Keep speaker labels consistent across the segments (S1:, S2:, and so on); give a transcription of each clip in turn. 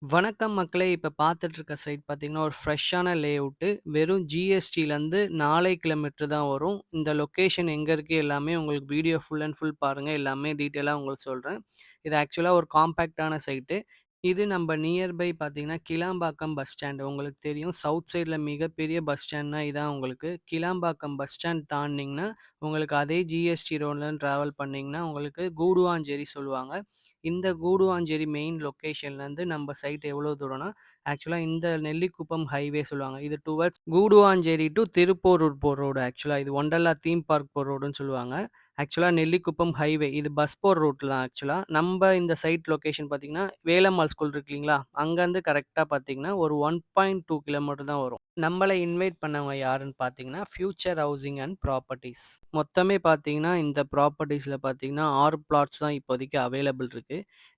S1: வணக்கம் மக்களே! இப்ப பார்த்துட்டு இருக்க சைட் பார்த்தீங்கன்னா, ஒரு ஃப்ரெஷ்ஷான லேஅவுட்டு. வெறும் ஜிஎஸ்டிலருந்து 4 கிலோமீட்டர் தான் வரும். இந்த லொக்கேஷன் எங்க இருக்கு எல்லாமே உங்களுக்கு வீடியோ ஃபுல் அண்ட் ஃபுல் பாருங்க. எல்லாமே டீட்டெயிலா உங்களுக்கு சொல்றேன். இது ஆக்சுவலா ஒரு காம்பேக்ட்டான சைட்டு. இது நம்ப நியர்பை பார்த்தீங்கன்னா, கிளாம்பாக்கம் பஸ் ஸ்டாண்ட். உங்களுக்கு தெரியும் சவுத் சைட்ல மிகப்பெரிய பஸ் ஸ்டாண்ட்னா இதான் உங்களுக்கு. கிளாம்பாக்கம் பஸ் ஸ்டாண்ட் தாண்டுனீங்கன்னா, உங்களுக்கு அதே ஜிஎஸ்டி ரோட்ல டிராவல் பண்ணீங்கன்னா, உங்களுக்கு கூடுவாஞ்சேரி சொல்லுவாங்க. இந்த கூடுவாஞ்சேரி மெயின் லொக்கேஷன்லேருந்து நம்ம சைட் எவ்வளோ தூரம்னா, ஆக்சுவலா இந்த நெல்லிக்குப்பம் ஹைவே சொல்லுவாங்க. இது டுவர்ட்ஸ் கூடுவாஞ்சேரி டூ திருப்போரூர் போற ரோடு ஆக்சுவலா. இது ஒண்டர்லா தீம் பார்க் போற ரோடுன்னு சொல்லுவாங்க. ஆக்சுவலா நெல்லிக்குப்பம் ஹைவே. இது பஸ் போற ரூட் தான் ஆக்சுவலா. நம்ப இந்த சைட் லொகேஷன் பார்த்தீங்கன்னா, வேலம்மாள் ஸ்கூல் இருக்கு இல்லீங்களா? அங்கருந்து கரெக்ட்டா பார்த்தீங்கன்னா, ஒரு 1.2 கிலோமீட்டர் தான் வரும். நம்மள இன்வைட் பண்ணவங்க யாருன்னு பார்த்தீங்கன்னா, ஃபியூச்சர் ஹவுசிங் அண்ட் ப்ராப்பர்ட்டீஸ். மொத்தமே பார்த்தீங்கன்னா, இந்த ப்ராப்பர்ட்டீஸ்ல பார்த்தீங்கன்னா, 6 பிளாட்ஸ் தான் இப்போதைக்கு அவைலபிள் இருக்கு.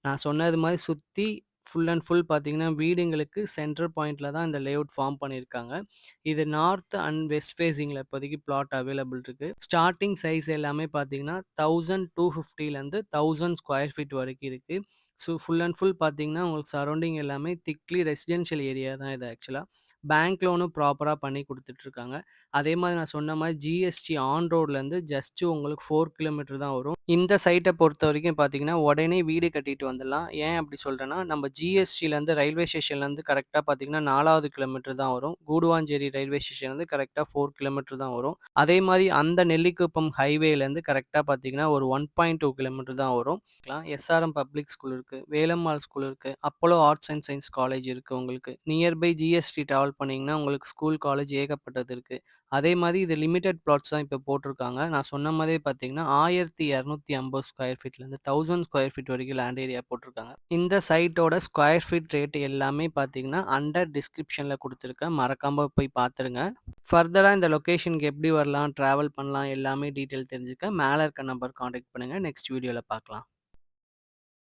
S1: நான் சொன்னது மாரி சுத்தி ஃபுல் அண்ட் ஃபுல் பார்த்தீங்கன்னா, வீடுங்களுக்கு சென்டர் பாயிண்ட்ல தான் இந்த லேஅவுட் ஃபார்ம் பண்ணியிருக்காங்க. இது நார்த் அண்ட் வெஸ்ட் ஃபேசிங்ல இப்போதைக்கு பிளாட் அவைலபிள் இருக்கு. ஸ்டார்ட்டிங் சைஸ் எல்லாமே பார்த்தீங்கன்னா, 1250லேருந்து 1000 ஸ்கொயர் ஃபீட் வரைக்கும் இருக்கு. ஃபுல் அண்ட் ஃபுல் பார்த்தீங்கன்னா, உங்களுக்கு சரவுண்டிங் எல்லாமே திக்லி ரெசிடென்ஷியல் ஏரியா தான் இது ஆக்சுவலா. பேங்க் லோனும் ப்ராப்பரா பண்ணி குடுத்துட்டுருக்காங்க. அதே மாரி நான் சொன்ன மாரி ஜிஎஸ்டி ஆன் ரோட்லேருந்து ஜஸ்ட் உங்களுக்கு 4 கிலோமீட்டர் தான் வரும். இந்த சைட்ட பொறுத்தவரைக்கும் பார்த்தீங்கன்னா, உடனே வீடு கட்டிட்டு வந்துடலாம். ஏன் அப்படி சொல்றேன்னா, நம்ம ஜிஎஸ்டிலேருந்து ரயில்வே ஸ்டேஷன்லேருந்து கரெக்ட்டா பார்த்தீங்கன்னா, 4வது கிலோமீட்டர் தான் வரும். கூடுவாஞ்சேரி ரயில்வே ஸ்டேஷன்லேருந்து கரெக்ட்டா 4 கிலோமீட்டர் தான் வரும். அதே மாரி அந்த நெல்லிக்குப்பம் ஹைவேலேருந்து கரெக்ட்டா பார்த்தீங்கன்னா, ஒரு 1.2 கிலோமீட்டர் தான் வரும். எஸ்ஆர்எம் பப்ளிக் ஸ்கூல் இருக்கு. வேலம்மாள் ஸ்கூல் இருக்கு. Apollo arts and science college இருக்கு உங்களுக்கு. நியர்பை ஜிஎஸ்டி டிராவல் பண்ணீங்கன்னா, உங்களுக்கு ஸ்கூல், காலேஜ் ஏகப்பட்டது இருக்கு. அதே மாரி இது லிமிட்டட் பிளாட்ஸ் தான் இப்ப போட்டிருக்காங்க. நான் சொன்ன மாரியே பார்த்தீங்கன்னா, 1250 ஸ்கொயர் ஃபீட்லேருந்து 1000 ஸ்கொயர் ஃபீட் வரைக்கும் லேண்ட் ஏரியா போட்டிருக்காங்க. இந்த சைட்டோட ஸ்கொயர் ஃபீட் ரேட் எல்லாமே பார்த்தீங்கன்னா, அண்டர் டிஸ்கிரிப்ஷன்ல குடுத்துருக்கேன். மறக்காம போய் பார்த்துருங்க. ஃபர்தரா இந்த லொகேஷனுக்கு எப்படி வரலாம், டிராவல் பண்ணலாம் எல்லாமே டீட்டெயில் தெரிஞ்சுக்க மேல இருக்க நம்பர் கான்டாக்ட் பண்ணுங்க. நெக்ஸ்ட் வீடியோல பார்க்கலாம்.